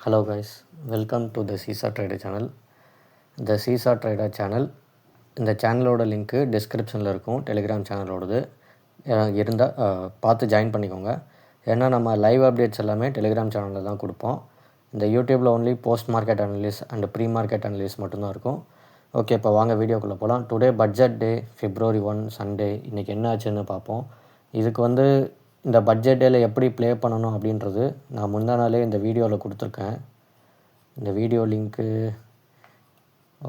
Hello guys, welcome to the Seesaw Trader channel. The Seesaw Trader channel இந்த சேனலோட link டிஸ்கிரிப்ஷனில் இருக்கும். Telegram சேனலோடது இருந்தால் பார்த்து ஜாயின் பண்ணிக்கோங்க. ஏன்னா நம்ம லைவ் அப்டேட்ஸ் எல்லாமே டெலிகிராம் சேனலில் தான் கொடுப்போம். இந்த யூடியூப்பில் only post market analysis and pre market analysis மட்டும்தான் இருக்கும். ஓகே, இப்போ வாங்க வீடியோக்குள்ளே போகலாம். Today budget day, February 1 Sunday. இன்றைக்கி என்ன ஆச்சுன்னு பார்ப்போம். இதுக்கு இந்த பட்ஜெட் டேயில் எப்படி ப்ளே பண்ணணும் அப்படின்றது நான் முந்தா நாளே இந்த வீடியோவில் கொடுத்துருக்கேன். இந்த வீடியோ லிங்க்கு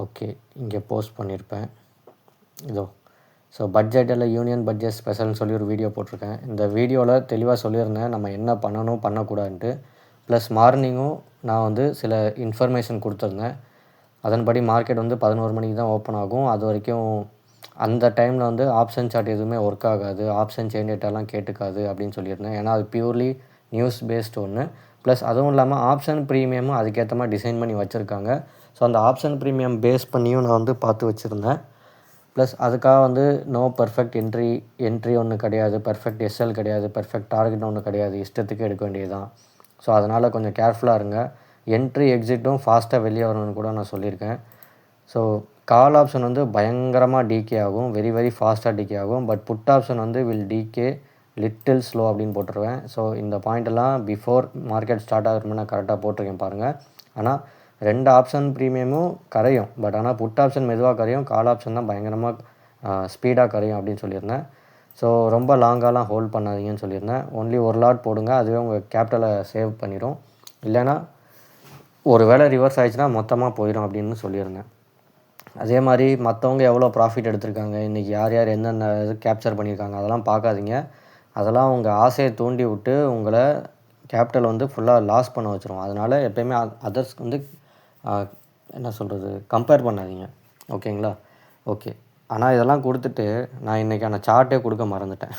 ஓகே இங்கே போஸ்ட் பண்ணியிருப்பேன். இதோ பட்ஜெட்டில் யூனியன் பட்ஜெட் ஸ்பெஷல்னு சொல்லி ஒரு வீடியோ போட்டிருக்கேன். இந்த வீடியோவில் தெளிவாக சொல்லியிருந்தேன் நம்ம என்ன பண்ணணும் பண்ணக்கூடாதுன்ட்டு. ப்ளஸ் மார்னிங்கும் நான் சில இன்ஃபர்மேஷன் கொடுத்துருந்தேன். அதன்படி மார்க்கெட் 11 மணிக்கு தான் ஓப்பன் ஆகும். அது வரைக்கும் அந்த டைமில் ஆப்ஷன் சார்ட் எதுவுமே ஒர்க் ஆகாது, ஆப்ஷன் செயின் டேட்டாலாம் கேட்டுக்காது அப்படின்னு சொல்லியிருந்தேன். ஏன்னா அது பியூர்லி நியூஸ் பேஸ்டு ஒன்று. ப்ளஸ் அதுவும் இல்லாமல் ஆப்ஷன் ப்ரீமியமும் அதுக்கேற்ற மாதிரி டிசைன் பண்ணி வச்சுருக்காங்க. ஸோ அந்த ஆப்ஷன் ப்ரீமியம் பேஸ் பண்ணியும் நான் பார்த்து வச்சுருந்தேன். ப்ளஸ் அதுக்காக நோ பர்ஃபெக்ட் என்ட்ரி ஒன்று கிடையாது, பர்ஃபெக்ட் எஸ்எல் கிடையாது, பர்ஃபெக்ட் டார்கெட் ஒன்று கிடையாது, இஷ்டத்துக்கு எடுக்க வேண்டியது தான். ஸோ அதனால் கொஞ்சம் கேர்ஃபுல்லாக இருங்க. என்ட்ரி எக்ஸிட்டும் ஃபாஸ்ட்டாக வெளியே வரணும்னு கூட நான் சொல்லியிருக்கேன். ஸோ கால் ஆப்ஷன் பயங்கரமாக டிகே ஆகும், வெரி ஃபாஸ்ட்டாக டிகே ஆகும். But put option will decay little slow அப்படின்னு போட்டுருவேன். ஸோ இந்த பாயிண்டெல்லாம் பிஃபோர் மார்க்கெட் ஸ்டார்ட் ஆகுறதுமே நான் கரெக்டாக போட்டிருக்கேன் பாருங்கள். ஆனால் 2 ஆப்ஷன் ப்ரீமியமும் கரையும். பட் ஆனால் புட் ஆப்ஷன் மெதுவாக கரையும், கால் ஆப்ஷன் தான் பயங்கரமாக ஸ்பீடாக கரையும் அப்படின்னு சொல்லியிருந்தேன். ஸோ ரொம்ப லாங்காலாம் ஹோல்ட் பண்ணாதீங்கன்னு சொல்லியிருந்தேன். ஒன்லி ஒரு லாட் போடுங்க, அதுவே உங்கள் கேபிட்டலை சேவ் பண்ணிடும். இல்லைனா ஒரு வேளை ரிவர்ஸ் ஆகிடுச்சுன்னா மொத்தமாக போயிடும் அப்படின்னு சொல்லியிருந்தேன். அதே மாதிரி மற்றவங்க எவ்வளோ ப்ராஃபிட் எடுத்திருக்காங்க, இன்றைக்கி யார் யார் எந்தெந்த இது கேப்சர் பண்ணியிருக்காங்க அதெல்லாம் பார்க்காதீங்க. அதெல்லாம் உங்கள் ஆசையை தூண்டி விட்டு உங்களை கேபிட்டல் ஃபுல்லாக லாஸ் பண்ண வச்சுரும். அதனால் எப்போயுமே அதர்ஸ் என்ன சொல்கிறது, கம்பேர் பண்ணாதீங்க. ஓகேங்களா? ஓகே. ஆனால் இதெல்லாம் கொடுத்துட்டு நான் இன்றைக்கான சார்ட்டே கொடுக்க மறந்துட்டேன்.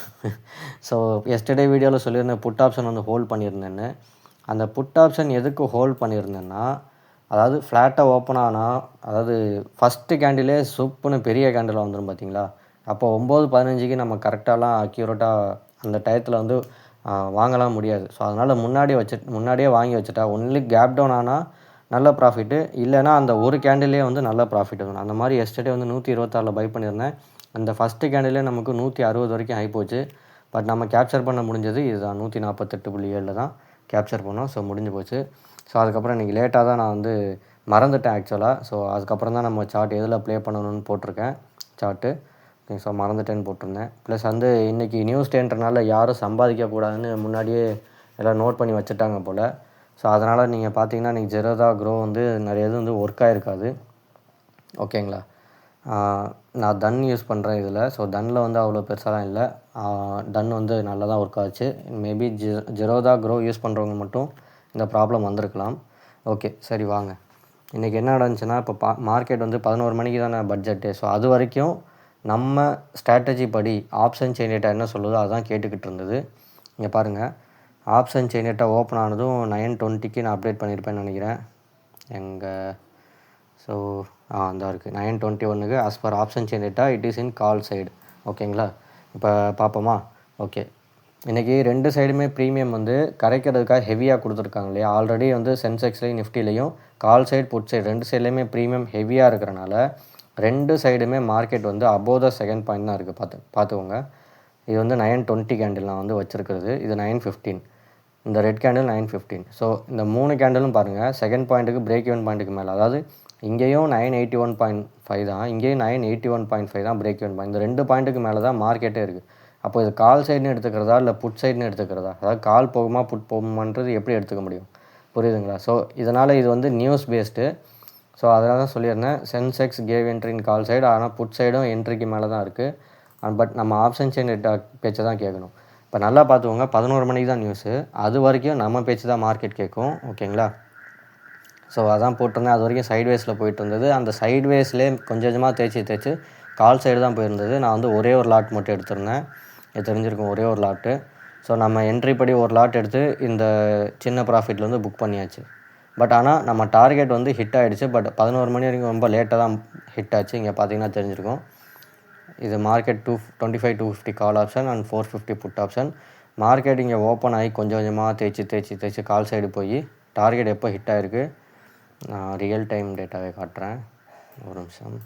ஸோ எஸ்டர்டே வீடியோவில் சொல்லியிருந்தேன் புட் ஆப்ஷன் ஹோல்ட் பண்ணியிருந்தேன்னு. அந்த புட் ஆப்ஷன் எதுக்கு ஹோல்ட் பண்ணியிருந்தேன்னா, அதாவது ஃப்ளாட்டாக ஓப்பன் ஆனால், அதாவது ஃபஸ்ட்டு கேண்டிலே சூப்புன்னு பெரிய கேண்டில் வந்துடும் பார்த்தீங்களா. அப்போ 9:15க்கு நம்ம கரெக்டாலாம் அக்யூரேட்டாக அந்த டயத்தில் வாங்கலாம் முடியாது. ஸோ அதனால் முன்னாடியே வாங்கி வச்சுட்டா ஒன்லி கேப் டவுன் ஆனால் நல்ல ப்ராஃபிட்டு, இல்லைனா அந்த ஒரு கேண்டிலே நல்ல ப்ராஃபிட் வரும். அந்த மாதிரி எஸ்டர்டே 126 பை பண்ணியிருந்தேன். அந்த ஃபஸ்ட்டு கேண்டிலே நமக்கு 160 வரைக்கும் ஆகிப்போச்சு. பட் நம்ம கேப்சர் பண்ண முடிஞ்சது இதுதான், 148.7 தான் கேப்சர் பண்ணோம். ஸோ முடிஞ்சு போச்சு. ஸோ அதுக்கப்புறம் இன்றைக்கி லேட்டாக தான் நான் மறந்துட்டேன் ஆக்சுவலாக. ஸோ அதுக்கப்புறம் தான் நம்ம சார்ட் எதில் ப்ளே பண்ணணும்னு போட்டிருக்கேன் சார்ட்டு. ஸோ மறந்துட்டேன்னு போட்டிருந்தேன். ப்ளஸ் இன்றைக்கி நியூஸ் டேன்றனால யாரும் சம்பாதிக்கக்கூடாதுன்னு முன்னாடியே எல்லாம் நோட் பண்ணி வச்சுட்டாங்க போல். ஸோ அதனால் நீங்கள் பார்த்தீங்கன்னா இன்றைக்கி ஜெரோதா க்ரோ நிறைய இது ஒர்க் ஆகிருக்காது. ஓகேங்களா? நான் தன் யூஸ் பண்ணுறேன் இதில். ஸோ தன்னில் அவ்வளோ பெருசாலாம் இல்லை. டன் நல்லா தான் ஒர்க் ஆச்சு. மேபி ஜெரோதா க்ரோ யூஸ் பண்ணுறவங்க மட்டும் இந்த ப்ராப்ளம் வந்திருக்கலாம். ஓகே, சரி வாங்க. இன்றைக்கி என்ன நடந்துச்சுன்னா, இப்போ மார்க்கெட் 11 மணிக்கு தானே பட்ஜெட்டு. ஸோ அது வரைக்கும் நம்ம ஸ்ட்ராட்டஜி படி ஆப்ஷன் செயின் டேட்டா என்ன சொல்லுதோ அதான் கேட்டுக்கிட்டு இருந்தது. இங்கே பாருங்கள், ஆப்ஷன் செயின் டேட்டா ஓப்பன் ஆனதும் 9:20க்கு நான் அப்டேட் பண்ணியிருப்பேன்னு நினைக்கிறேன். ஸோ அந்த இருக்குது 9:21க்கு as per option chain data it is in call side. ஓகேங்களா? இப்போ பார்ப்போமா? ஓகே. இன்றைக்கி 2 சைடுமே ப்ரீமியம் கரைக்கிறதுக்காக ஹெவியாக கொடுத்துருக்காங்க இல்லையா. ஆல்ரெடி சென்செக்ஸ்லேயும் நிஃப்டிலையும் கால் சைடு புட் சைடு 2 சைட்லேயுமே ப்ரீமியம் ஹெவியாக இருக்கிறனால 2 சைடுமே market above the second point தான் இருக்குது. பார்த்துக்கோங்க. இது 9:20 கேண்டில் நான் வச்சுருக்கிறது. இது 9:15. இந்த ரெட் கேண்டில் 9:15. ஸோ இந்த 3 கேண்டிலும் பாருங்கள் செகண்ட் பாயிண்ட்டுக்கு பிரேக் ஈவன் பாயிண்ட்டுக்கு மேலே, அதாவது இங்கேயும் 981.5 தான், இங்கேயும் 981.5 தான் பிரேக் ஈவன் பாயிண்ட். இந்த 2 பாயிண்ட்டுக்கு மேலே தான் மார்க்கெட்டே இருக்குது. அப்போ இது கால் சைடுன்னு எடுத்துக்கிறதா இல்லை புட் சைடுன்னு எடுத்துக்கிறதா, அதாவது கால் போகுமா புட் போகுமான்றது எப்படி எடுத்துக்க முடியும்? புரியுதுங்களா? ஸோ இதனால் இது நியூஸ் பேஸ்டு. ஸோ அதனால தான் சொல்லியிருந்தேன் சென்செக்ஸ் கேவ் என்ட்ரின் கால் சைடு, ஆனால் புட் சைடும் என்ட்ரிக்கு மேலே தான் இருக்குது. பட் நம்ம ஆப்ஷன் செயின் டேட்டா பேச்சை தான் கேட்கணும். இப்போ நல்லா பார்த்துக்கோங்க, 11 மணிக்கு தான் நியூஸு. அது வரைக்கும் நம்ம பேச்சு தான் மார்க்கெட் கேட்கும். ஓகேங்களா? ஸோ அதான் போட்டிருந்தேன். அது வரைக்கும் சைட்வேஸில் போயிட்டு இருந்தது. அந்த சைட்வேஸ்லேயே கொஞ்சம் கொஞ்சமாக தேய்ச்சி கால் சைடு தான் போயிருந்தது. நான் ஒரே ஒரு லாட் மட்டும் எடுத்திருந்தேன். இது தெரிஞ்சிருக்கும், ஒரே ஒரு லாட்டு. ஸோ நம்ம என்ட்ரி படி ஒரு லாட் எடுத்து இந்த சின்ன ப்ராஃபிட்டில் புக் பண்ணியாச்சு. பட் ஆனால் நம்ம டார்கெட் ஹிட் ஆகிடுச்சு. பட் 11 மணி வரைக்கும் ரொம்ப லேட்டாக தான் ஹிட் ஆச்சு. இங்கே பார்த்தீங்கன்னா தெரிஞ்சிருக்கும். இது market 250 call option and 450 put option. Market இங்கே ஓப்பன் ஆகி கொஞ்சம் கொஞ்சமாக தேய்ச்சி கால் சைடு போய் டார்கெட் எப்போ ஹிட் ஆகிருக்கு நான் ரியல் டைம் டேட்டாவே காட்டுறேன், ஒரு நிமிஷம்.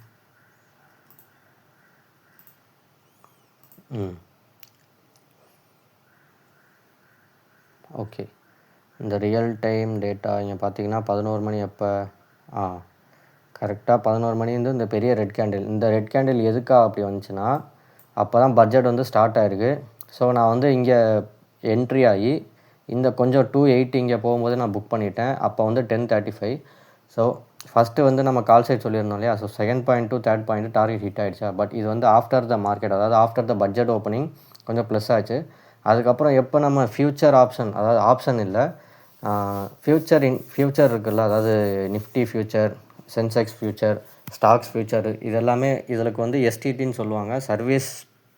ஓகே, இந்த ரியல் டைம் டேட்டா இங்கே பார்த்தீங்கன்னா 11 மணி எப்போ கரெக்டாக 11 மணி இந்த பெரிய ரெட் கேண்டில், இந்த ரெட் கேண்டில் எதுக்காக அப்படி வந்துச்சுன்னா அப்போ தான் பட்ஜெட் வந்து ஸ்டார்ட் ஆகிருக்கு. ஸோ நான் வந்து இங்கே என்ட்ரி ஆகி இந்த கொஞ்சம் 280 இங்கே போகும்போது நான் புக் பண்ணிட்டேன். அப்போ வந்து 10:35. ஸோ ஃபஸ்ட்டு வந்து நம்ம கால் சைட் சொல்லியிருந்தோம் இல்லையா, so second point to third point target hit ஆகிடுச்சா, பட் இது வந்து ஆஃப்டர் த மார்க்கெட், அதாவது ஆஃப்டர் த பட்ஜெட் ஓப்பனிங் கொஞ்சம் ப்ளஸ் ஆச்சு. அதுக்கப்புறம் எப்போ நம்ம ஃப்யூச்சர் ஆப்ஷன், அதாவது ஆப்ஷன் இல்லை ஃப்யூச்சர் இருக்குல்ல, அதாவது Nifty future, Sensex future, stocks future, இதெல்லாமே இதில் வந்து எஸ்டிடின்னு சொல்லுவாங்க, சர்வீஸ்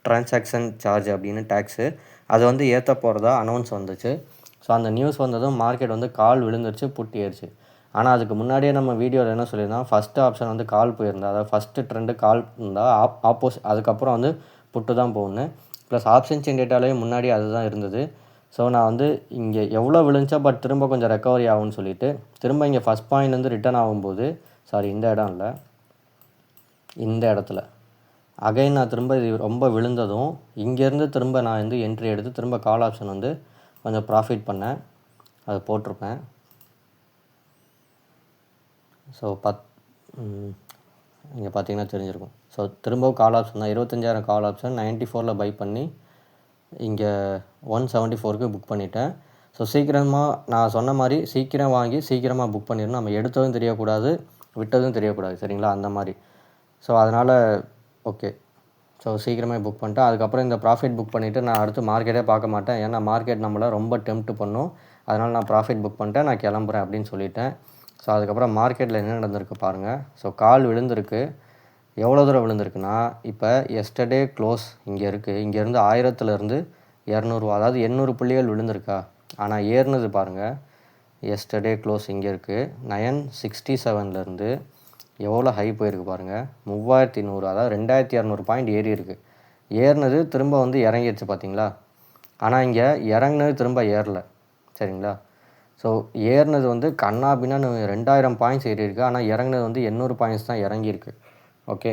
ட்ரான்சாக்ஷன் சார்ஜ் அப்படின்னு டேக்ஸு, அது வந்து ஏற்ற போகிறதா அனௌன்ஸ் வந்துச்சு. ஸோ அந்த நியூஸ் வந்ததும் மார்க்கெட் வந்து கால் விழுந்துருச்சு, புட்டி ஏறிச்சு. ஆனால் அதுக்கு முன்னாடியே நம்ம வீடியோவில் என்ன சொல்லியிருந்தோம், ஃபஸ்ட்டு ஆப்ஷன் வந்து கால் போயிருந்தா, அதாவது ஃபஸ்ட்டு ட்ரெண்டு கால் இருந்தால் அதுக்கப்புறம் வந்து புட்டு தான் போகணும். ப்ளஸ் ஆப்ஷன் செயின் டேட்டாலேயே முன்னாடி அதுதான் இருந்தது. ஸோ நான் வந்து இங்கே எவ்வளோ விழுந்துச்சா, பட் திரும்ப கொஞ்சம் ரெக்கவரி ஆகும்னு சொல்லிவிட்டு திரும்ப இங்கே ஃபஸ்ட் பாயிண்ட்லேருந்து ரிட்டர்ன் ஆகும்போது, சாரி இந்த இடம் இல்லை, இந்த இடத்துல அகைன் நான் திரும்ப இது ரொம்ப விழுந்ததும் இங்கேருந்து திரும்ப நான் வந்து என்ட்ரி எடுத்து திரும்ப கால் ஆப்ஷன் வந்து கொஞ்சம் ப்ராஃபிட் பண்ணேன், அது போட்டிருப்பேன். ஸோ இங்கே பார்த்தீங்கன்னா தெரிஞ்சிருக்கும். ஸோ திரும்பவும் கால் ஆப்ஷன் தான், 25,000 கால் ஆப்ஷன் 94 பை பண்ணி இங்கே 174க்கு புக் பண்ணிட்டேன். ஸோ சீக்கிரமாக நான் சொன்ன மாதிரி சீக்கிரம் வாங்கி சீக்கிரமாக புக் பண்ணிடணும், நம்ம எடுத்ததும் தெரியக்கூடாது விட்டதும் தெரியக்கூடாது, சரிங்களா, அந்த மாதிரி. ஸோ அதனால் ஓகே, ஸோ சீக்கிரமே புக் பண்ணிட்டேன். அதுக்கப்புறம் இந்த ப்ராஃபிட் புக் பண்ணிவிட்டு நான் அடுத்து மார்க்கெட்டே பார்க்க மாட்டேன், ஏன்னா மார்க்கெட் நம்மளை ரொம்ப டெம்ப்ட் பண்ணும், அதனால் நான் ப்ராஃபிட் புக் பண்ணிட்டேன், நான் கிளம்புறேன் அப்படின்னு சொல்லிட்டேன். ஸோ அதுக்கப்புறம் மார்க்கெட்டில் என்ன நடந்திருக்கு பாருங்கள். ஸோ கால் விழுந்திருக்கு, எவ்வளோ தூரம் விழுந்திருக்குன்னா, இப்போ எஸ்டர்டே க்ளோஸ் இங்கே இருக்குது, இங்கேருந்து 1000லேருந்து 200, அதாவது 800 புள்ளிகள் விழுந்திருக்கா. ஆனால் ஏறினது பாருங்கள், எஸ்டர்டே க்ளோஸ் இங்கே இருக்குது 967லேருந்து எவ்வளோ ஹை போயிருக்கு பாருங்கள், 3100, அதாவது 2200 பாயிண்ட் ஏறி இருக்குது. ஏறினது திரும்ப வந்து இறங்கிடுச்சு பார்த்தீங்களா. ஆனால் இங்கே இறங்கினது திரும்ப ஏறலை, சரிங்களா. ஸோ ஏறினது வந்து கண்ணாபின்னா 2000 பாயிண்ட்ஸ் ஏறி இருக்குது, ஆனால் இறங்கினது வந்து 800 பாயிண்ட்ஸ் தான் இறங்கியிருக்கு. ஓகே,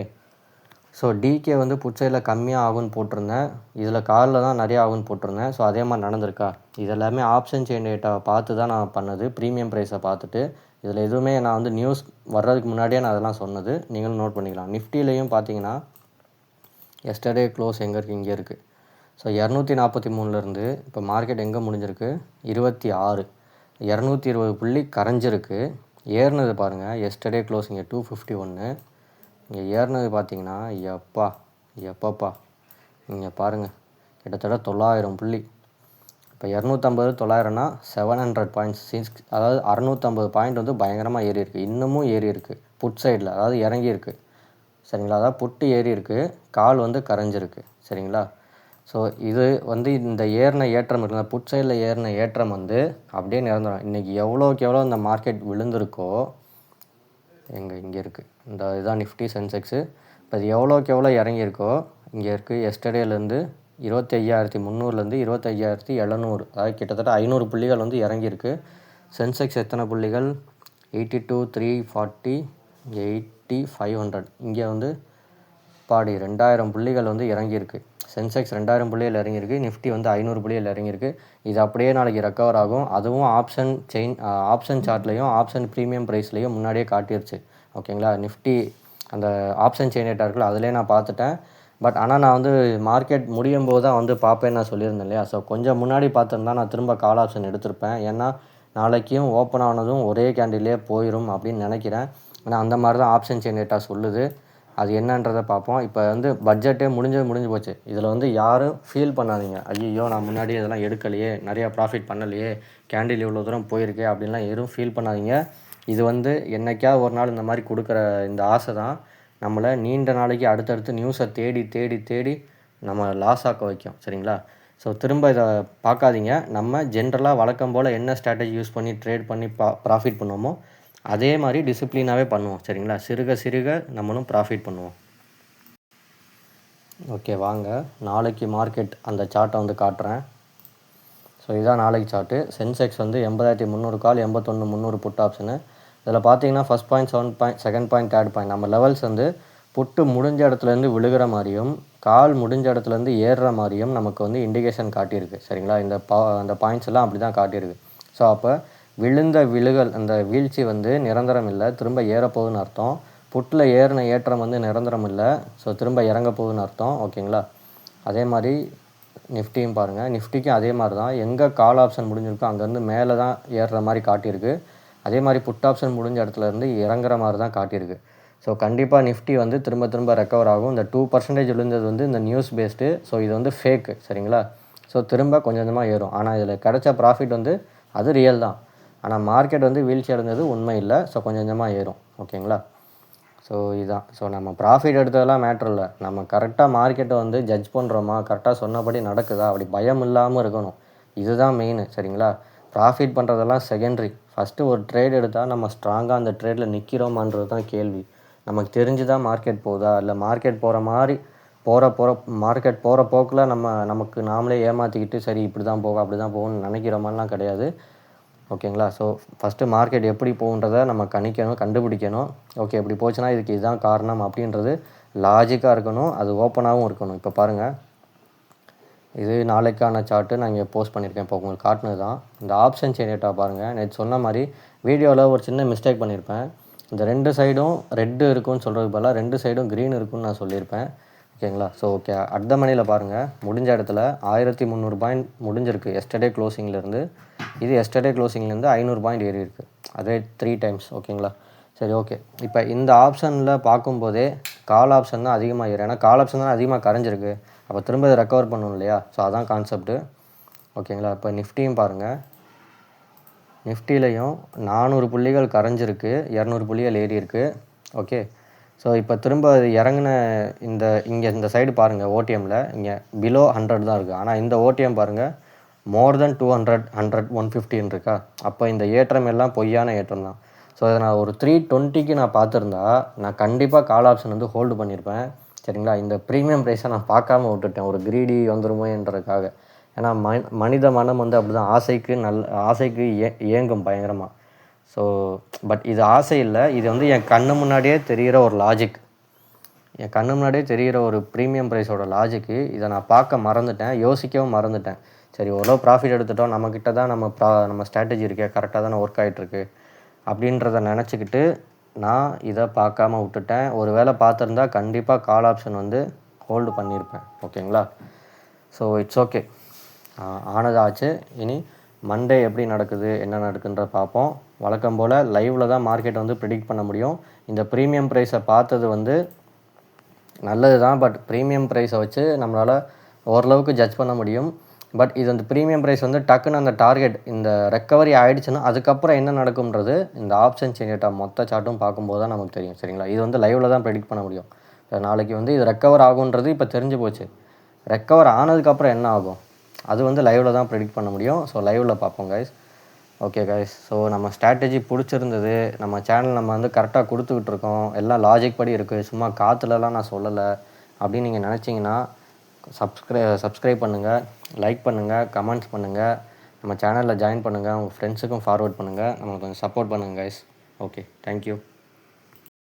ஸோ டிகே வந்து புட்சைடில் கம்மியாக ஆகுன்னு போட்டிருந்தேன், இதில் காலில் தான் நிறையா ஆகுன்னு போட்டிருந்தேன். ஸோ அதே மாதிரி நடந்திருக்கா. இதெல்லாமே ஆப்ஷன் செயின் டேட்டாவை பார்த்து தான் நான் பண்ணது, ப்ரீமியம் ப்ரைஸை பார்த்துட்டு. இதில் எதுவுமே நான் வந்து நியூஸ் வர்றதுக்கு முன்னாடியே நான் அதெல்லாம் சொன்னது, நீங்களும் நோட் பண்ணிக்கலாம். நிஃப்டிலையும் பார்த்தீங்கன்னா எஸ்டர்டே க்ளோஸ் எங்கே இருக்குது, இங்கே இருக்குது. ஸோ 243லேருந்து இப்போ மார்க்கெட் எங்கே முடிஞ்சிருக்கு, 26, 220 புள்ளி கரைஞ்சிருக்கு. ஏறினது பாருங்கள், எஸ்டர்டே க்ளோஸ் இங்கே 251, இங்கே ஏறினது பார்த்தீங்கன்னா எப்பப்பா இங்கே பாருங்கள், கிட்டத்தட்ட 900 புள்ளி. இப்போ 250 900னா 700 பாயிண்ட்ஸ், அதாவது 650 பாயிண்ட் வந்து பயங்கரமாக ஏறி இருக்குது, இன்னமும் ஏறி இருக்குது புட் சைடில், அதாவது இறங்கியிருக்கு, சரிங்களா. அதாவது புட்டு ஏறி இருக்குது, கால் வந்து கரைஞ்சிருக்கு, சரிங்களா. ஸோ இது வந்து இந்த ஏறின ஏற்றம் இருக்குல்ல, புட் சைடில் ஏறின ஏற்றம் வந்து அப்படியே நிரந்தரம். இன்றைக்கி எவ்வளோக்கு எவ்வளோ இந்த மார்க்கெட் விழுந்திருக்கோ, இங்கே இருக்குது இந்த இதுதான் நிஃப்டி சென்செக்ஸு, இப்போ இது எவ்வளோக்கு எவ்வளோ இறங்கியிருக்கோ இங்கே இருக்குது. எஸ்டர்டேலேருந்து 25,300லேருந்து 25,700, அதாவது கிட்டத்தட்ட 500 புள்ளிகள் வந்து இறங்கியிருக்கு. சென்செக்ஸ் எத்தனை புள்ளிகள், 82,340, 80,500, இங்கே வந்து 2000 புள்ளிகள் வந்து இறங்கியிருக்கு. சென்செக்ஸ் 2000 புள்ளிகள் இறங்கியிருக்கு, நிஃப்டி வந்து 500 புள்ளிகள் இறங்கியிருக்கு. இது அப்படியே நாளைக்கு ரெக்கவர் ஆகும், அதுவும் ஆப்ஷன் சார்ட்லேயும் ஆப்ஷன் ப்ரீமியம் ப்ரைஸ்லேயும் முன்னாடியே காட்டிடுச்சு, ஓகேங்களா. நிஃப்டி அந்த ஆப்ஷன் செயின் டேட்டா இருக்குல்ல, அதிலே நான் பார்த்துட்டேன். பட் ஆனால் நான் வந்து மார்க்கெட் முடியும் போது தான் வந்து பார்ப்பேன்னு நான் சொல்லியிருந்தேன் இல்லையா. ஸோ கொஞ்சம் முன்னாடி பார்த்துருந்தா நான் திரும்ப கால் ஆப்ஷன் எடுத்திருப்பேன், ஏன்னா நாளைக்கும் ஓப்பன் ஆனதும் ஒரே கேண்டிலே போயிடும் அப்படின்னு நினைக்கிறேன். ஏன்னா அந்த மாதிரி தான் ஆப்ஷன் செயின் டேட்டா சொல்லுது, அது என்னன்றதை பார்ப்போம். இப்போ வந்து பட்ஜெட்டே முடிஞ்சு போச்சு. இதில் வந்து யாரும் ஃபீல் பண்ணாதீங்க, ஐயோ நான் முன்னாடி இதெல்லாம் எடுக்கலையே, நிறையா ப்ராஃபிட் பண்ணலையே, கேண்டில் இவ்வளோ தூரம் போயிருக்கே அப்படின்லாம் எதுவும் ஃபீல் பண்ணாதீங்க. இது வந்து என்றைக்காவது ஒரு நாள் இந்த மாதிரி கொடுக்குற இந்த ஆசை தான் நம்மளை நீண்ட நாளைக்கு அடுத்தடுத்து நியூஸை தேடி நம்ம லாஸ் ஆக்க வைக்கும், சரிங்களா. ஸோ திரும்ப இதை பார்க்காதீங்க, நம்ம ஜென்ரலாக வழக்கம் போல் என்ன ஸ்ட்ராட்டஜி யூஸ் பண்ணி ட்ரேட் பண்ணி ப்ராஃபிட் பண்ணுவோமோ அதே மாதிரி டிசிப்ளினாகவே பண்ணுவோம், சரிங்களா. சிறுக நம்மளும் ப்ராஃபிட் பண்ணுவோம். ஓகே, வாங்க நாளைக்கு மார்க்கெட் அந்த சார்ட்டை வந்து காட்டுறேன். ஸோ இதுதான் நாளைக்கு சார்ட்டு. சென்செக்ஸ் வந்து 80,300 கால், 81,300 புட் ஆப்ஷனு. இதில் பார்த்தீங்கன்னா first point, second point, third point நம்ம லெவல்ஸ் வந்து புட்டு முடிஞ்ச இடத்துலேருந்து விழுகிற மாதிரியும் கால் முடிஞ்ச இடத்துலேருந்து ஏறுற மாதிரியும் நமக்கு வந்து இண்டிகேஷன் காட்டியிருக்கு. சரிங்களா? அந்த பாயிண்ட்ஸ் எல்லாம் அப்படி தான் காட்டியிருக்கு. ஸோ அப்போ விழுந்த விழுகல் அந்த வீழ்ச்சி வந்து நிரந்தரம் இல்லை, திரும்ப ஏறப்போகுதுன்னு அர்த்தம். புட்டில் ஏறின ஏற்றம் வந்து நிரந்தரம் இல்லை, ஸோ திரும்ப இறங்க போகுதுன்னு அர்த்தம். ஓகேங்களா? அதே மாதிரி நிஃப்டியும் பாருங்கள். நிஃப்டிக்கும் அதே மாதிரி தான். எங்கே கால் ஆப்ஷன் முடிஞ்சிருக்கோ அங்கேருந்து மேலே தான் ஏறுற மாதிரி காட்டியிருக்கு. அதே மாதிரி புட் ஆப்ஷன் முடிஞ்ச இடத்துலேருந்து இறங்குற மாதிரி தான் காட்டியிருக்கு. ஸோ கண்டிப்பாக நிஃப்டி வந்து திரும்ப திரும்ப ரெக்கவர் ஆகும். இந்த 2% விழுந்தது வந்து இந்த நியூஸ் பேஸ்டு. ஸோ இது வந்து ஃபேக்கு. சரிங்களா? ஸோ திரும்ப கொஞ்சம் கொஞ்சமாக ஏறும். ஆனால் இதில் கிடைச்ச ப்ராஃபிட் வந்து அது ரியல் தான். ஆனால் மார்க்கெட் வந்து வீழ்ச்சி அடைஞ்சது உண்மை இல்லை. ஸோ கொஞ்சம் கொஞ்சமாக ஏறும். ஓகேங்களா? ஸோ இதுதான். ஸோ நம்ம ப்ராஃபிட் எடுத்ததெல்லாம் மேட்ரு இல்லை, நம்ம கரெக்டாக மார்க்கெட்டை வந்து ஜட்ஜ் பண்ணுறோமா, கரெக்டாக சொன்னபடி நடக்குதா, அப்படி பயம் இல்லாமல் இருக்கணும். இதுதான் மெயின். சரிங்களா? ப்ராஃபிட் பண்ணுறதெல்லாம் செகண்டரி. ஃபஸ்ட்டு ஒரு ட்ரேட் எடுத்தால் நம்ம ஸ்ட்ராங்காக அந்த ட்ரேடில் நிற்கிறோமான்றது தான் கேள்வி. நமக்கு தெரிஞ்சு தான் மார்க்கெட் போகுதா, இல்லை மார்க்கெட் போகிற மாதிரி மார்க்கெட் போகிற போக்கில் நமக்கு நாமளே ஏமாற்றிக்கிட்டு சரி இப்படி தான் போகும் அப்படி தான் போகும்னு நினைக்கிற மாதிரிலாம் கிடையாது. ஓகேங்களா? ஸோ ஃபஸ்ட்டு மார்க்கெட் எப்படி போகுன்றதை நம்ம கண்டுபிடிக்கணும். ஓகே இப்படி போச்சுன்னா இதுக்கு இதுதான் காரணம் அப்படின்றது லாஜிக்காக இருக்கணும், அது ஓப்பனாகவும் இருக்கணும். இப்போ பாருங்கள், இது நாளைக்கான சார்ட்டு நான் இங்கே போஸ்ட் பண்ணியிருக்கேன். இப்போ உங்களுக்கு காட்டினது தான். இந்த ஆப்ஷன் செயின் டேட்டா பாருங்கள். நேற்று சொன்ன மாதிரி வீடியோவில் ஒரு சின்ன மிஸ்டேக் பண்ணியிருப்பேன். இந்த 2 சைடும் ரெட்டு இருக்குன்னு சொல்கிறது பதிலாக 2 சைடும் க்ரீன் இருக்குன்னு நான் சொல்லியிருப்பேன். ஓகேங்களா? ஸோ ஓகே, அட் த மணியில் பாருங்கள், முடிஞ்ச இடத்துல 1300 பாயிண்ட் முடிஞ்சிருக்கு எஸ்டர்டே க்ளோசிங்லேருந்து. இது எஸ்டர்டே க்ளோசிங்லேருந்து 500 பாயிண்ட் ஏறி இருக்குது. அதே 3 டைம்ஸ். ஓகேங்களா? சரி ஓகே. இப்போ இந்த ஆப்ஷனில் பார்க்கும்போதே கால் ஆப்ஷன் தான் அதிகமாக ஏறும். ஏன்னா கால் ஆப்ஷன் தான் அதிகமாக கரைஞ்சிருக்கு. அப்போ திரும்ப இதை ரெக்கவர் பண்ணணும் இல்லையா? ஸோ அதான் கான்செப்ட்டு. ஓகேங்களா? இப்போ நிஃப்டியும் பாருங்கள். நிஃப்டிலையும் 400 புள்ளிகள் கரைஞ்சிருக்கு, 200 புள்ளிகள் ஏறி இருக்குது. ஓகே. ஸோ இப்போ திரும்ப அது இறங்கின இங்கே இந்த சைடு பாருங்கள், ஓடிஎம்மில் இங்கே பிலோ 100 தான் இருக்குது. ஆனால் இந்த ஓடிஎம் பாருங்கள் மோர் தென் 200, 100, 150 இருக்கா? அப்போ இந்த ஏற்றம் எல்லாம் பொய்யான ஏற்றம் தான். ஸோ அதை நான் ஒரு 320க்கு நான் பார்த்துருந்தா நான் கண்டிப்பாக கால் ஆப்ஷன் வந்து ஹோல்டு பண்ணியிருப்பேன். சரிங்களா? இந்த ப்ரீமியம் ப்ரைஸை நான் பார்க்காம விட்டுட்டேன், ஒரு கிரீடி வந்துருமோன்றதுக்காக. ஏன்னா மனித மனம் வந்து அப்படி தான், ஆசைக்கு ஏங்கும் பயங்கரமாக. ஸோ பட் இது ஆசை இல்லை, இது வந்து என் கண்ணு முன்னாடியே தெரிகிற ஒரு லாஜிக். என் கண்ணு முன்னாடியே தெரிகிற ஒரு ப்ரீமியம் ப்ரைஸோட லாஜிக்கு. இதை நான் பார்க்க மறந்துட்டேன், யோசிக்கவும் மறந்துட்டேன். சரி ஓரளவு ப்ராஃபிட் எடுத்துட்டோம், நம்மக்கிட்ட தான் நம்ம ஸ்ட்ராட்டஜி இருக்கே, கரெக்டாக தானே ஒர்க் ஆகிட்டுருக்கு அப்படின்றத நினச்சிக்கிட்டு நான் இதை பார்க்காம விட்டுட்டேன். ஒரு வேளை பார்த்துருந்தா கண்டிப்பாக கால் ஆப்ஷன் வந்து ஹோல்டு பண்ணியிருப்பேன். ஓகேங்களா? ஸோ இட்ஸ் ஓகே, ஆனதாச்சு. இனி மண்டே எப்படி நடக்குது என்ன நடக்குன்றத பார்ப்போம். வழக்கம் போல் லைவில் தான் மார்க்கெட் வந்து ப்ரிடிக்ட் பண்ண முடியும். இந்த ப்ரீமியம் ப்ரைஸை பார்த்தது வந்து நல்லது தான், பட் ப்ரீமியம் ப்ரைஸை வச்சு நம்மளால் ஓரளவுக்கு ஜட்ஜ் பண்ண முடியும். பட் இது அந்த ப்ரீமியம் ப்ரைஸ் வந்து டக்குன்னு அந்த டார்கெட் இந்த ரெக்கவரி ஆகிடுச்சுன்னா அதுக்கப்புறம் என்ன நடக்கும்ன்றது இந்த ஆப்ஷன் செயின் டேட்டா மொத்த சார்ட்டும் பார்க்கும்போது தான் நமக்கு தெரியும். சரிங்களா? இது வந்து லைவில் தான் ப்ரெடிக்ட் பண்ண முடியும். நாளைக்கு வந்து இது ரெக்கவர் ஆகுன்றது இப்போ தெரிஞ்சு போச்சு. ரெக்கவர் ஆனதுக்கப்புறம் என்ன ஆகும் அது வந்து லைவில் தான் ப்ரெடிக்ட் பண்ண முடியும். ஸோ லைவில் பார்ப்போம் கைஸ். ஓகே கைஸ், ஸோ நம்ம ஸ்ட்ராட்டஜி பிடிச்சிருந்தது, நம்ம சேனல் நம்ம வந்து கரெக்டாக கொடுத்துக்கிட்டு இருக்கோம், எல்லாம் லாஜிக் படி இருக்குது, சும்மா காற்றுலலாம் நான் சொல்லலை அப்படின்னு நீங்கள் நினச்சிங்கன்னா சப்ஸ்கிரைப் பண்ணுங்கள், லைக் பண்ணுங்கள், கமெண்ட்ஸ் பண்ணுங்கள், நம்ம சேனலில் ஜாயின் பண்ணுங்கள், உங்கள் ஃப்ரெண்ட்ஸுக்கும் ஃபார்வர்ட் பண்ணுங்கள், நம்மளுக்கு கொஞ்சம் சப்போர்ட் பண்ணுங்கள் கைஸ். Okay, thank you.